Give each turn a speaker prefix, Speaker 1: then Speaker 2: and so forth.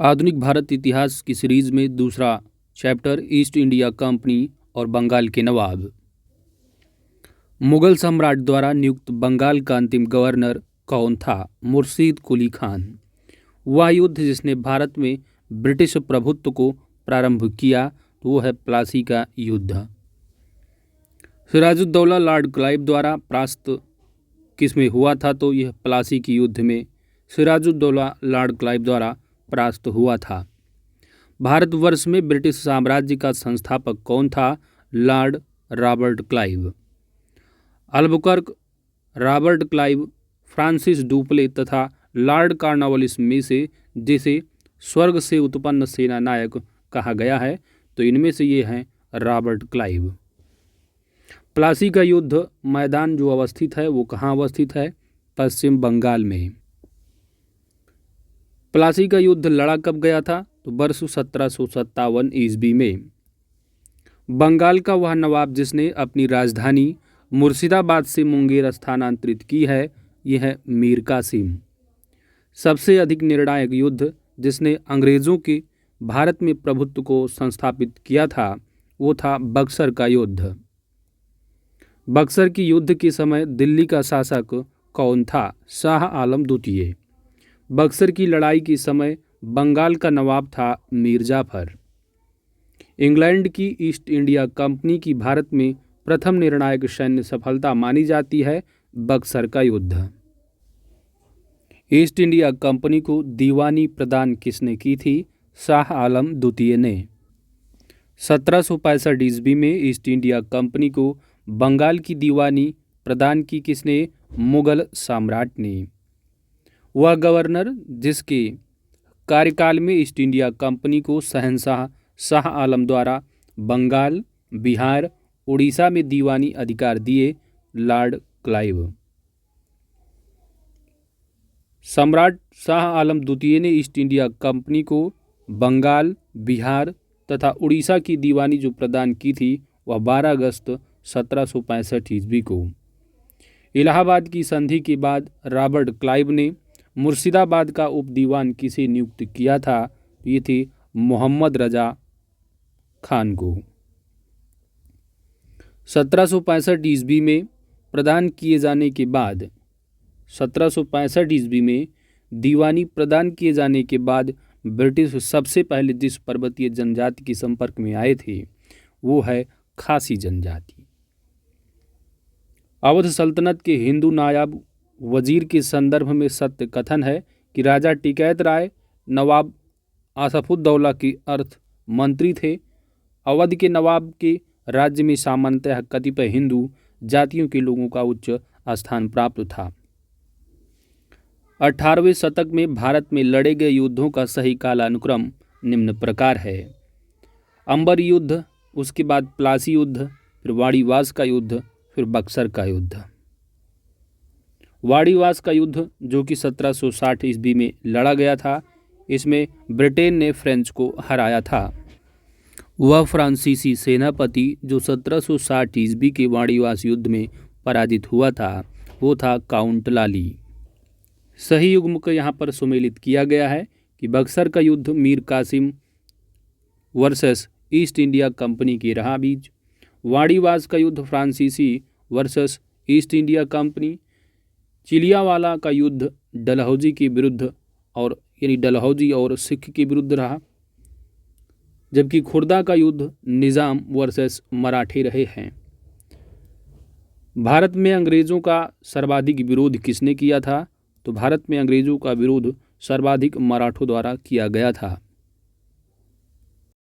Speaker 1: आधुनिक भारत इतिहास की सीरीज में दूसरा चैप्टर ईस्ट इंडिया कंपनी और बंगाल के नवाब। मुगल सम्राट द्वारा नियुक्त बंगाल का अंतिम गवर्नर कौन था? मुर्शीद कुली खान। वह युद्ध जिसने भारत में ब्रिटिश प्रभुत्व को प्रारंभ किया तो वो है प्लासी का युद्ध। सिराजुद्दौला लॉर्ड क्लाइव द्वारा परास्त किसमें हुआ था? तो यह प्लासी की युद्ध में सिराजुद्दौला लॉर्ड क्लाइव द्वारा परास्त हुआ था। भारतवर्ष में ब्रिटिश साम्राज्य का संस्थापक कौन था? Lord Robert Clive. Albuquerque, Robert Clive, Francis Dupleix तथा लॉर्ड कॉर्नवालिस में से जिसे स्वर्ग से उत्पन्न सेना नायक कहा गया है तो इनमें से ये हैं रॉबर्ट क्लाइव। प्लासी का युद्ध मैदान जो अवस्थित है वो कहाँ अवस्थित है? पश्चिम बंगाल में। प्लासी का युद्ध लड़ा कब गया था? तो वर्ष 1757 ईस्वी में। बंगाल का वह नवाब जिसने अपनी राजधानी मुर्शिदाबाद से मुंगेर स्थानांतरित की है यह है मीर कासिम। सबसे अधिक निर्णायक युद्ध जिसने अंग्रेज़ों के भारत में प्रभुत्व को संस्थापित किया था वो था बक्सर का युद्ध। बक्सर की युद्ध के समय दिल्ली का शासक कौन था? शाह आलम द्वितीय। बक्सर की लड़ाई के समय बंगाल का नवाब था मीर जाफर। इंग्लैंड की ईस्ट इंडिया कंपनी की भारत में प्रथम निर्णायक सैन्य सफलता मानी जाती है बक्सर का युद्ध। ईस्ट इंडिया कंपनी को दीवानी प्रदान किसने की थी? शाह आलम द्वितीय ने। 1765 ईस्वी में ईस्ट इंडिया कंपनी को बंगाल की दीवानी प्रदान की किसने? मुगल सम्राट ने। वह गवर्नर जिसके कार्यकाल में ईस्ट इंडिया कंपनी को शहंशाह शाह आलम द्वारा बंगाल, बिहार, उड़ीसा में दीवानी अधिकार दिए, लॉर्ड क्लाइव। सम्राट शाह आलम द्वितीय ने ईस्ट इंडिया कंपनी को बंगाल, बिहार तथा उड़ीसा की दीवानी जो प्रदान की थी वह 12 अगस्त 1765 ईस्वी को। इलाहाबाद की संधि के बाद रॉबर्ट क्लाइव ने मुर्शिदाबाद का उप दीवान किसे नियुक्त किया था? ये थे मोहम्मद रजा खान को। 1765 ईस्वी में प्रदान किए जाने के बाद 1765 ईस्वी में दीवानी प्रदान किए जाने के बाद ब्रिटिश सबसे पहले जिस पर्वतीय जनजाति के संपर्क में आए थे वो है खासी जनजाति। अवध सल्तनत के हिंदू नायब वजीर के संदर्भ में सत्य कथन है कि राजा टिकैत राय नवाब आसफुद्दौला के अर्थ मंत्री थे। अवध के नवाब के राज्य में सामान्यतः कतिपय हिंदू जातियों के लोगों का उच्च स्थान प्राप्त था। 18वें शतक में भारत में लड़े गए युद्धों का सही कालानुक्रम निम्न प्रकार है। अंबर युद्ध, उसके बाद प्लासी युद्ध, फिर वाड़ीवास का युद्ध, फिर बक्सर का युद्ध। वाड़ीवास का युद्ध जो कि 1760 ईस्वी में लड़ा गया था, इसमें ब्रिटेन ने फ्रेंच को हराया था। वह फ्रांसीसी सेनापति जो 1760 ईस्वी के वाड़ीवास युद्ध में पराजित हुआ था वो था काउंट लाली। सही युग्म को यहाँ पर सुमेलित किया गया है कि बक्सर का युद्ध Mir Qasim versus East India Company के रहा बीच। वाड़ीवास का युद्ध फ्रांसीसी versus East India Company. Chillianwala का युद्ध डलहौजी के विरुद्ध और यानी डलहौजी और सिख के विरुद्ध रहा, जबकि खुर्दा का युद्ध निज़ाम वर्सेस मराठे रहे हैं। भारत में अंग्रेज़ों का सर्वाधिक विरोध किसने किया था? तो भारत में अंग्रेज़ों का विरोध सर्वाधिक मराठों द्वारा किया गया था।